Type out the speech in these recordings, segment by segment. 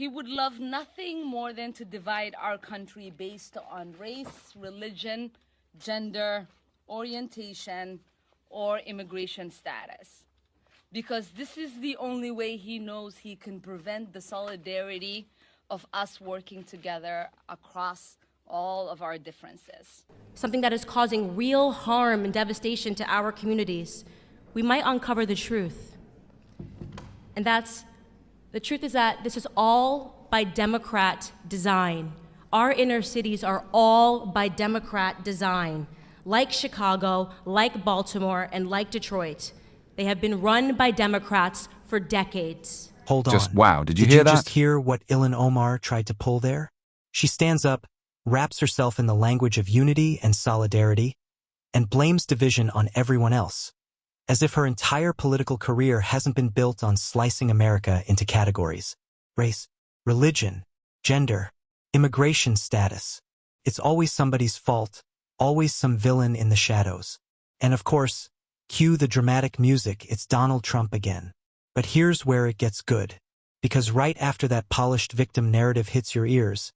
he would love nothing more than to divide our country based on race, religion, gender, orientation, or immigration status. Because this is the only way he knows he can prevent the solidarity of us working together across all of our differences. Something that is causing real harm and devastation to our communities, we might uncover the truth. And the truth is that this is all by Democrat design. Our inner cities are all by Democrat design. Like Chicago, like Baltimore, and like Detroit, they have been run by Democrats for decades. Hold on. Just wow, did you hear that? Did you just hear what Ilhan Omar tried to pull there? She stands up, wraps herself in the language of unity and solidarity, and blames division on everyone else, as if her entire political career hasn't been built on slicing America into categories: race, religion, gender, immigration status. It's always somebody's fault, always some villain in the shadows. And of course, cue the dramatic music, it's Donald Trump again. But here's where it gets good, because right after that polished victim narrative hits your ears,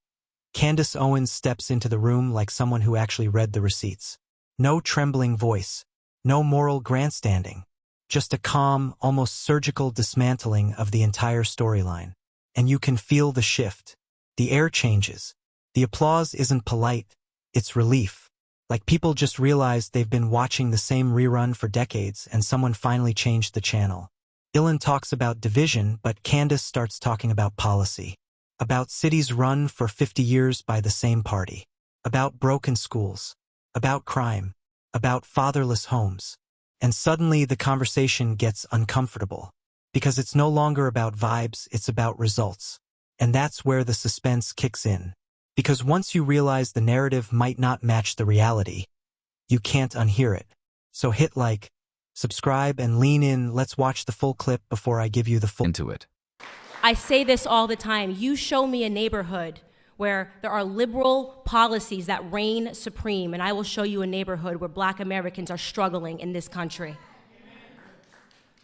Candace Owens steps into the room like someone who actually read the receipts. No trembling voice, no moral grandstanding, just a calm, almost surgical dismantling of the entire storyline. And you can feel the shift. The air changes. The applause isn't polite, it's relief. Like people just realized they've been watching the same rerun for decades and someone finally changed the channel. Ilhan talks about division, but Candace starts talking about policy. About cities run for 50 years by the same party. About broken schools. About crime. About fatherless homes. And suddenly the conversation gets uncomfortable. Because it's no longer about vibes, it's about results. And that's where the suspense kicks in. Because once you realize the narrative might not match the reality, you can't unhear it. So hit like, subscribe, and lean in. Let's watch the full clip before I give you the full Into it. I say this all the time. You show me a neighborhood where there are liberal policies that reign supreme, and I will show you a neighborhood where Black Americans are struggling in this country.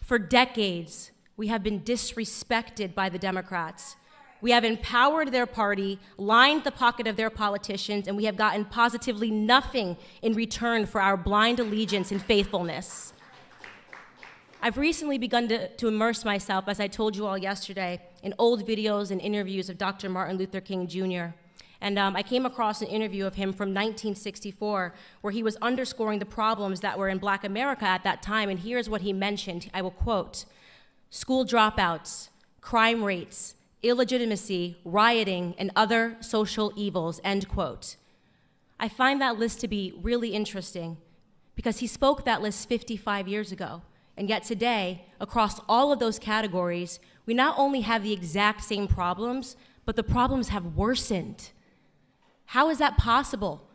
For decades, we have been disrespected by the Democrats. We have empowered their party, lined the pocket of their politicians, and we have gotten positively nothing in return for our blind allegiance and faithfulness. I've recently begun to immerse myself, as I told you all yesterday, in old videos and interviews of Dr. Martin Luther King Jr. And I came across an interview of him from 1964, where he was underscoring the problems that were in Black America at that time, and here's what he mentioned. I will quote: school dropouts, crime rates, illegitimacy, rioting, and other social evils, end quote. I find that list to be really interesting because he spoke that list 55 years ago. And yet today, across all of those categories, we not only have the exact same problems, but the problems have worsened. How is that possible?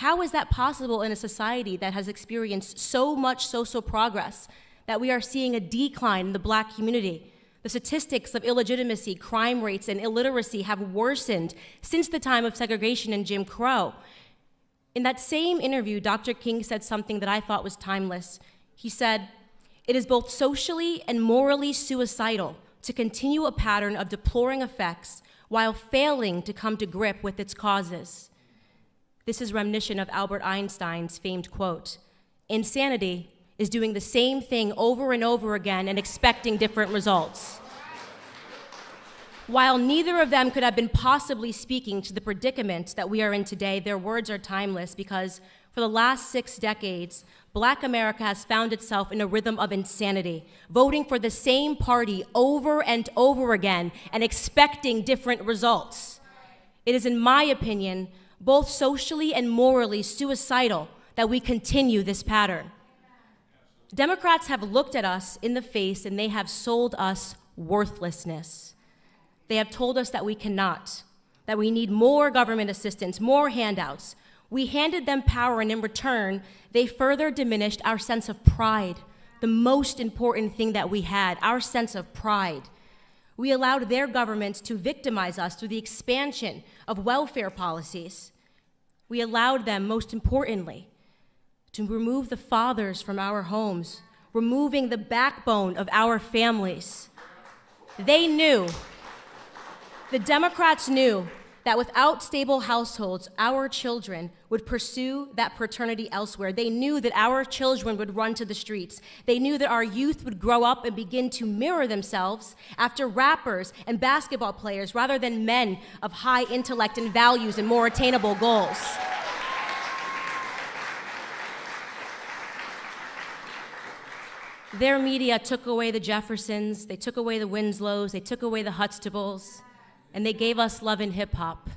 How is that possible in a society that has experienced so much social progress that we are seeing a decline in the Black community? The statistics of illegitimacy, crime rates, and illiteracy have worsened since the time of segregation and Jim Crow. In that same interview, Dr. King said something that I thought was timeless. He said, "It is both socially and morally suicidal to continue a pattern of deploring effects while failing to come to grip with its causes." This is reminiscent of Albert Einstein's famed quote, "Insanity is doing the same thing over and over again and expecting different results." While neither of them could have been possibly speaking to the predicament that we are in today, their words are timeless because for the last 6 decades, Black America has found itself in a rhythm of insanity, voting for the same party over and over again and expecting different results. It is, in my opinion, both socially and morally suicidal that we continue this pattern. Democrats have looked at us in the face and they have sold us worthlessness. They have told us that we cannot, that we need more government assistance, more handouts. We handed them power, and in return, they further diminished our sense of pride, the most important thing that we had, our sense of pride. We allowed their governments to victimize us through the expansion of welfare policies. We allowed them, most importantly, to remove the fathers from our homes, removing the backbone of our families. They knew The Democrats knew that without stable households, our children would pursue that paternity elsewhere. They knew that our children would run to the streets. They knew that our youth would grow up and begin to mirror themselves after rappers and basketball players rather than men of high intellect and values and more attainable goals. Their media took away the Jeffersons, they took away the Winslows, they took away the Huxtables, and they gave us love and hip hop.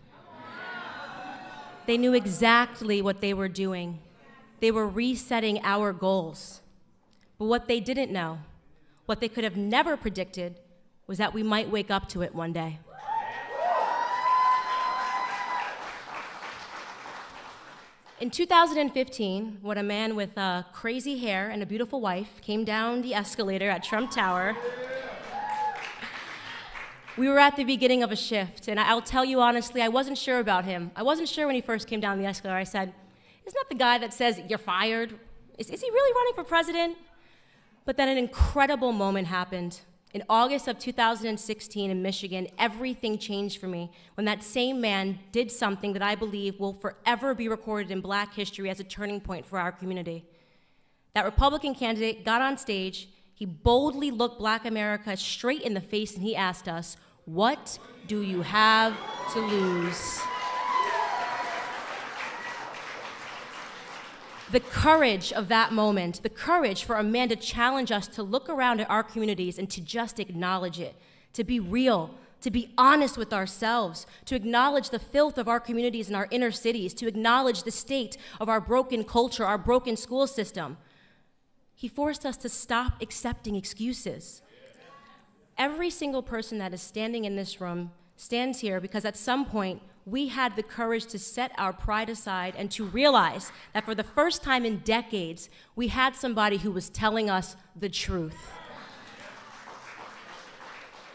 They knew exactly what they were doing. They were resetting our goals. But what they didn't know, what they could have never predicted, was that we might wake up to it one day. In 2015, when a man with crazy hair and a beautiful wife came down the escalator at Trump Tower, we were at the beginning of a shift, and I'll tell you honestly, I wasn't sure about him. I wasn't sure when he first came down the escalator. I said, isn't that the guy that says, you're fired? Is he really running for president? But then an incredible moment happened. In August of 2016 in Michigan, everything changed for me when that same man did something that I believe will forever be recorded in Black history as a turning point for our community. That Republican candidate got on stage, he boldly looked Black America straight in the face, and he asked us, what do you have to lose? The courage of that moment, the courage for a man to challenge us to look around at our communities and to just acknowledge it, to be real, to be honest with ourselves, to acknowledge the filth of our communities and our inner cities, to acknowledge the state of our broken culture, our broken school system. He forced us to stop accepting excuses. Every single person that is standing in this room stands here because at some point we had the courage to set our pride aside and to realize that for the first time in decades, we had somebody who was telling us the truth.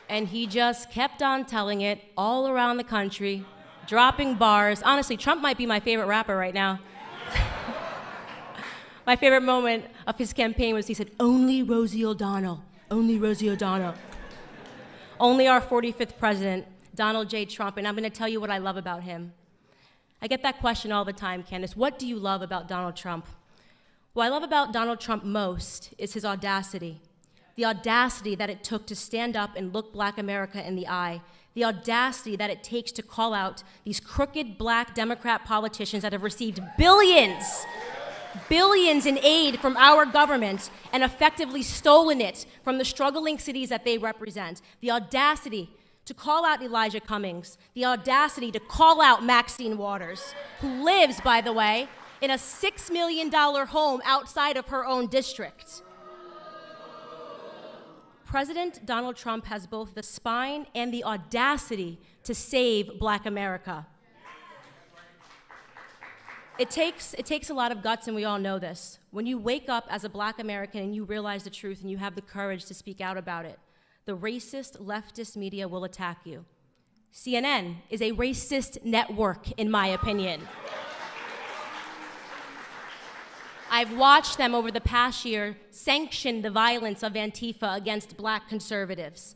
And he just kept on telling it all around the country, dropping bars. Honestly, Trump might be my favorite rapper right now. My favorite moment of his campaign was he said, only Rosie O'Donnell, only Rosie O'Donnell. Only our 45th president, Donald J. Trump, and I'm going to tell you what I love about him. I get that question all the time, Candace. What do you love about Donald Trump? What I love about Donald Trump most is his audacity. The audacity that it took to stand up and look Black America in the eye. The audacity that it takes to call out these crooked Black Democrat politicians that have received billions in aid from our government and effectively stolen it from the struggling cities that they represent. The audacity to call out Elijah Cummings, the audacity to call out Maxine Waters, who lives, by the way, in a $6 million home outside of her own district. President Donald Trump has both the spine and the audacity to save Black America. It takes a lot of guts, and we all know this. When you wake up as a Black American and you realize the truth and you have the courage to speak out about it, the racist leftist media will attack you. CNN is a racist network, in my opinion. I've watched them over the past year sanction the violence of Antifa against Black conservatives.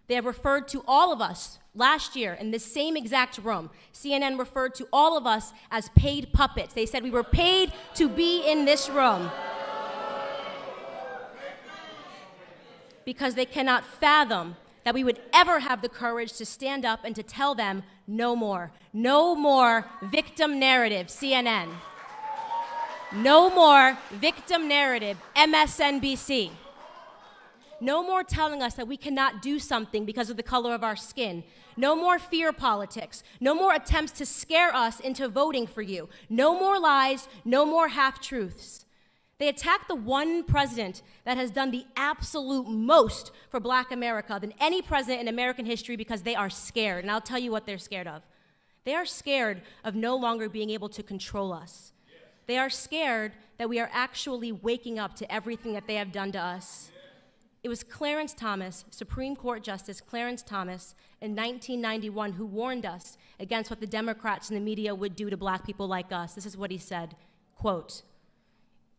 They have referred to all of us last year in this same exact room. CNN referred to all of us as paid puppets. They said we were paid to be in this room because they cannot fathom that we would ever have the courage to stand up and to tell them no more. No more victim narrative, CNN. No more victim narrative, MSNBC. No more telling us that we cannot do something because of the color of our skin. No more fear politics. No more attempts to scare us into voting for you. No more lies, no more half-truths. They attack the one president that has done the absolute most for Black America than any president in American history because they are scared. And I'll tell you what they're scared of. They are scared of no longer being able to control us. They are scared that we are actually waking up to everything that they have done to us. It was Clarence Thomas, Supreme Court Justice Clarence Thomas, in 1991 who warned us against what the Democrats and the media would do to Black people like us. This is what he said, quote,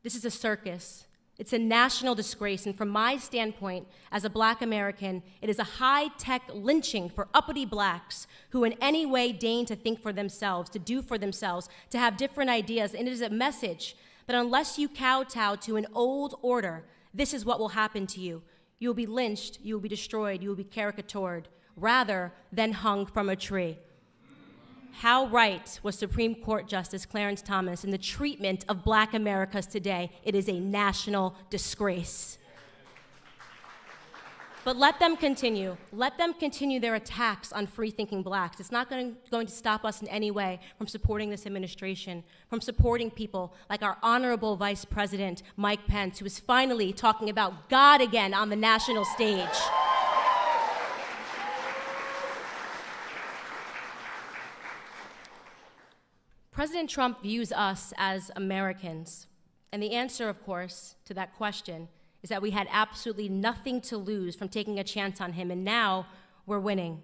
"This is a circus. It's a national disgrace, and from my standpoint as a Black American, it is a high-tech lynching for uppity Blacks who in any way deign to think for themselves, to do for themselves, to have different ideas, and it is a message that unless you kowtow to an old order, this is what will happen to you. You will be lynched, you will be destroyed, you will be caricatured, rather than hung from a tree. How right was Supreme Court Justice Clarence Thomas in the treatment of Black Americans today? It is a national disgrace. But let them continue. Let them continue their attacks on free-thinking Blacks. It's not going to stop us in any way from supporting this administration, from supporting people like our honorable Vice President, Mike Pence, who is finally talking about God again on the national stage. President Trump views us as Americans, and the answer, of course, to that question is that we had absolutely nothing to lose from taking a chance on him, and now we're winning.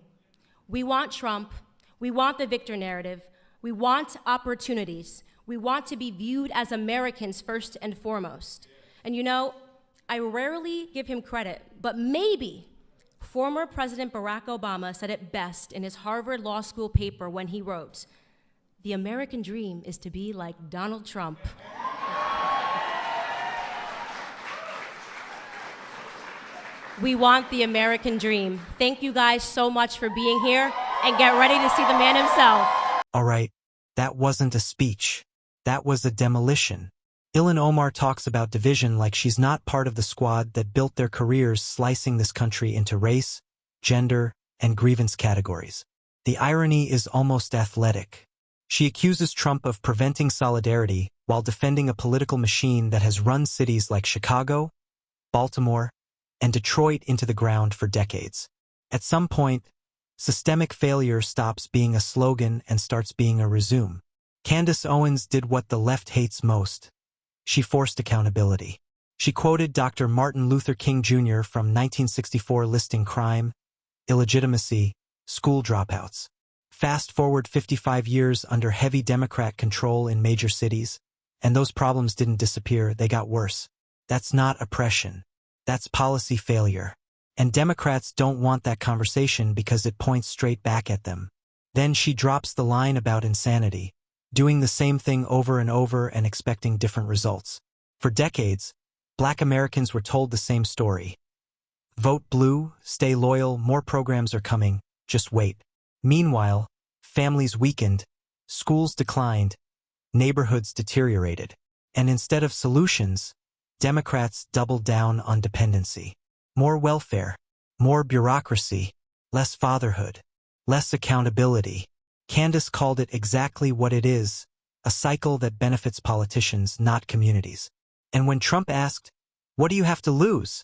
We want Trump, we want the victor narrative, we want opportunities, we want to be viewed as Americans first and foremost. And you know, I rarely give him credit, but maybe former President Barack Obama said it best in his Harvard Law School paper when he wrote, "The American dream is to be like Donald Trump." We want the American dream. Thank you guys so much for being here, and get ready to see the man himself. All right, that wasn't a speech. That was a demolition. Ilhan Omar talks about division like she's not part of the squad that built their careers slicing this country into race, gender, and grievance categories. The irony is almost athletic. She accuses Trump of preventing solidarity while defending a political machine that has run cities like Chicago, Baltimore, and Detroit into the ground for decades. At some point, systemic failure stops being a slogan and starts being a resume. Candace Owens did what the left hates most. She forced accountability. She quoted Dr. Martin Luther King Jr. from 1964 listing crime, illegitimacy, school dropouts. Fast forward 55 years under heavy Democrat control in major cities, and those problems didn't disappear, they got worse. That's not oppression. That's policy failure. And Democrats don't want that conversation because it points straight back at them. Then she drops the line about insanity, doing the same thing over and over and expecting different results. For decades, Black Americans were told the same story. Vote blue, stay loyal, more programs are coming, just wait. Meanwhile, families weakened, schools declined, neighborhoods deteriorated. And instead of solutions, Democrats doubled down on dependency. More welfare, more bureaucracy, less fatherhood, less accountability. Candace called it exactly what it is, a cycle that benefits politicians, not communities. And when Trump asked, "What do you have to lose?"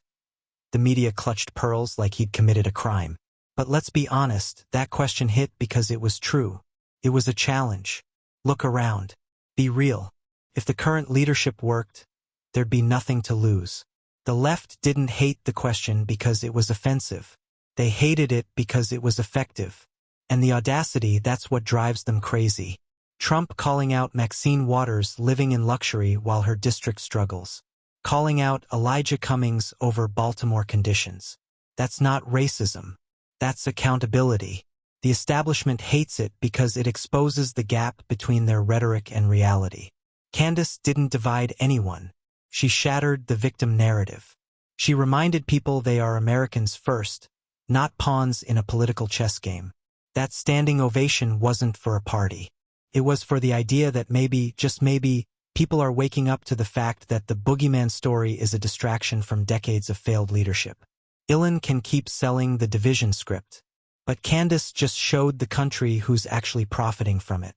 the media clutched pearls like he'd committed a crime. But let's be honest, that question hit because it was true. It was a challenge. Look around. Be real. If the current leadership worked, there'd be nothing to lose. The left didn't hate the question because it was offensive. They hated it because it was effective. And the audacity, that's what drives them crazy. Trump calling out Maxine Waters living in luxury while her district struggles. Calling out Elijah Cummings over Baltimore conditions. That's not racism. That's accountability. The establishment hates it because it exposes the gap between their rhetoric and reality. Candace didn't divide anyone. She shattered the victim narrative. She reminded people they are Americans first, not pawns in a political chess game. That standing ovation wasn't for a party. It was for the idea that maybe, just maybe, people are waking up to the fact that the boogeyman story is a distraction from decades of failed leadership. Ilhan can keep selling the division script, but Candace just showed the country who's actually profiting from it.